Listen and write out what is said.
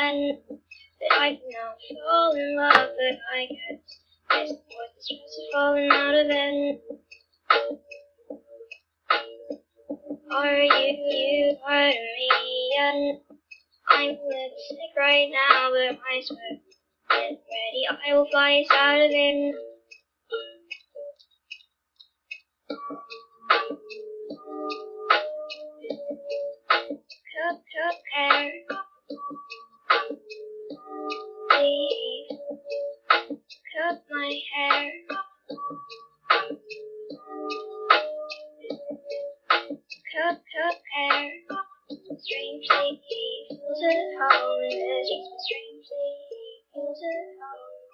again. That I can now fall in love, that I get this worth the stress of falling out of bed. Are you part of me yet? I'm a little sick right now, but I swear, get ready, I will fly us out of there. Cup, hair, please, cut my hair. Cup, hair, strangely feels at home in this, strangely feels at home.